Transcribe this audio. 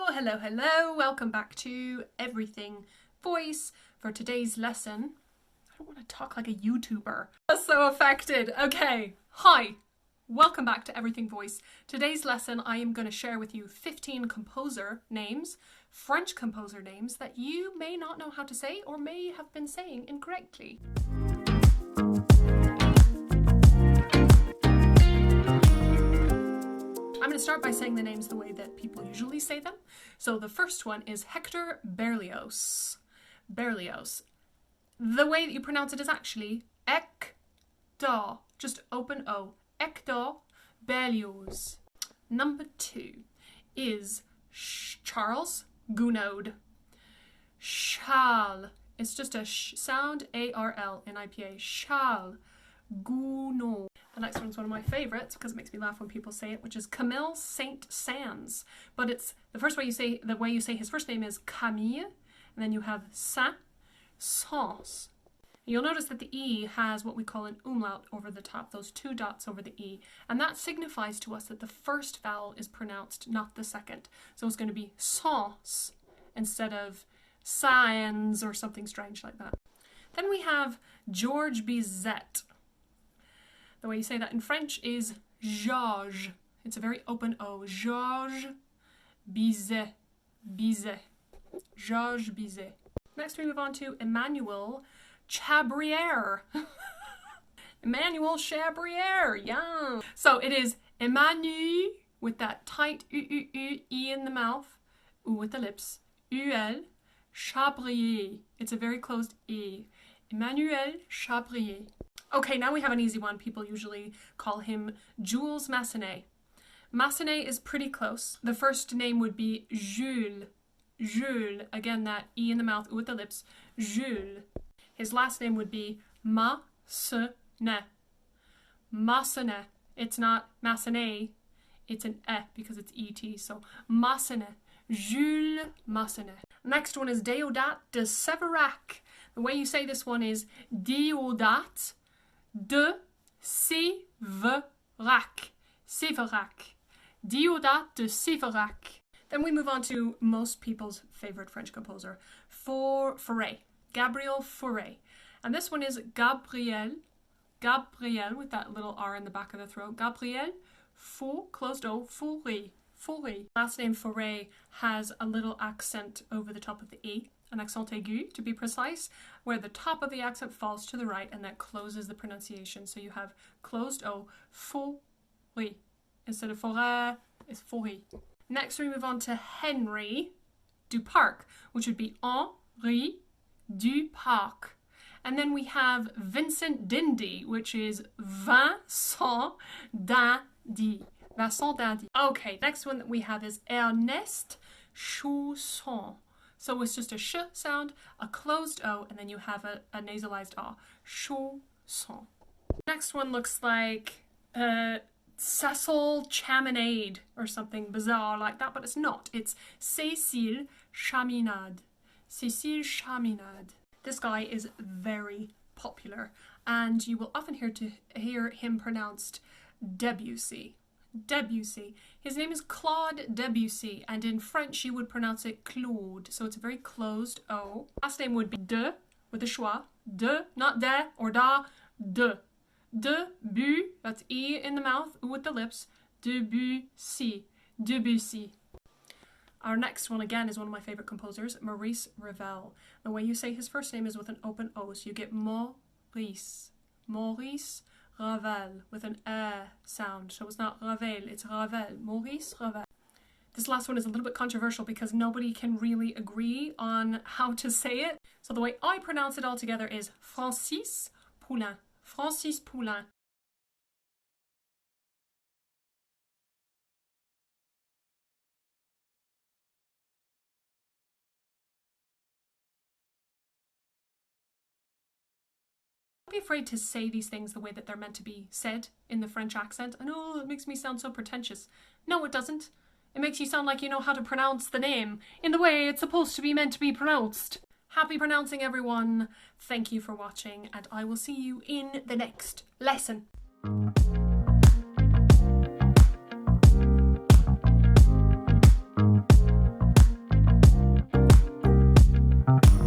Hello, welcome back to Everything Voice. For today's lesson, I don't want to talk like a YouTuber. I'm so affected. Okay, hi, welcome back to Everything Voice. Today's lesson, I am going to share with you 15 composer names, French composer names that you may not know how to say or may have been saying incorrectly. I'm going to start by saying the names the way that people usually say them. So the first one is Hector Berlioz. Berlioz. The way that you pronounce it is actually Hector, just open O. Hector Berlioz. Number 2 is Charles Gounod. Charles. It's just a sh sound, A-R-L in IPA. Charles Gounod. The next one's one of my favorites because it makes me laugh when people say it, which is Camille SaintSans. But it's the way you say his first name is Camille, and then you have SaintSans. You'll notice that the E has what we call an umlaut over the top, those 2 dots over the E, and that signifies to us that the first vowel is pronounced, not the second. So it's going to be sans instead of sans or something strange like that. Then we have Georges Bizet. The way you say that in French is Georges. It's a very open O. Georges Bizet. Bizet. Georges Bizet. Next we move on to Emanuel Shabri. Emanuel Shabri, yeah. So it is Emmanuel with that tight E in the mouth, U with the lips, UL Shabri. It's a very closed E. Emanuel Shabri. Okay, now we have an easy one. People usually call him Jules Massenet. Massenet is pretty close. The first name would be Jules. Jules. Again, that E in the mouth, U with the lips. Jules. His last name would be Massenet. Massenet. It's not Massenet. It's an E because it's E-T. So Massenet. Jules Massenet. Next one is Deodat de Séverac. The way you say this one is Deodat de Séverac. Séverac. Deodat de Séverac. Then we move on to most people's favorite French composer, Fauré. Gabriel Fauré. And this one is Gabriel with that little R in the back of the throat. Gabriel closed O, Fauré. Fauré. Last name Fauré has a little accent over the top of the E. An accent aigu, to be precise, where the top of the accent falls to the right and that closes the pronunciation. So you have closed O, Fauré. Instead of Fauré, it's Fauré. Next we move on to Henry Duparc, which would be Henri Duparc. And then we have Vincent Dindy, which is Vincent Dindy. Vincent Dindy. Okay, next one that we have is Ernest Chausson. So it's just a sh sound, a closed O, and then you have a nasalized A. Chausson. Next one looks like Cecil Chaminade or something bizarre like that, but it's not. It's Cécile Chaminade. Cécile Chaminade. This guy is very popular, and you will often hear him pronounced Debussy. Debussy. His name is Claude Debussy, and in French you would pronounce it Claude, so it's a very closed O. Last name would be de, with a schwa. De, not de or da, de. Debu, that's E in the mouth, U with the lips. Debussy. Debussy. Our next one again is one of my favorite composers, Maurice Ravel. The way you say his first name is with an open O, so you get Maurice. Maurice Ravel with an sound. So it's not Ravel, it's Ravel. Maurice Ravel. This last one is a little bit controversial because nobody can really agree on how to say it. So the way I pronounce it all together is Francis Poulenc. Francis Poulenc. Don't be afraid to say these things the way that they're meant to be said in the French accent. I know it makes me sound so pretentious. No, it doesn't. It makes you sound like you know how to pronounce the name in the way it's supposed to be meant to be pronounced. Happy pronouncing, everyone. Thank you for watching, and I will see you in the next lesson. you.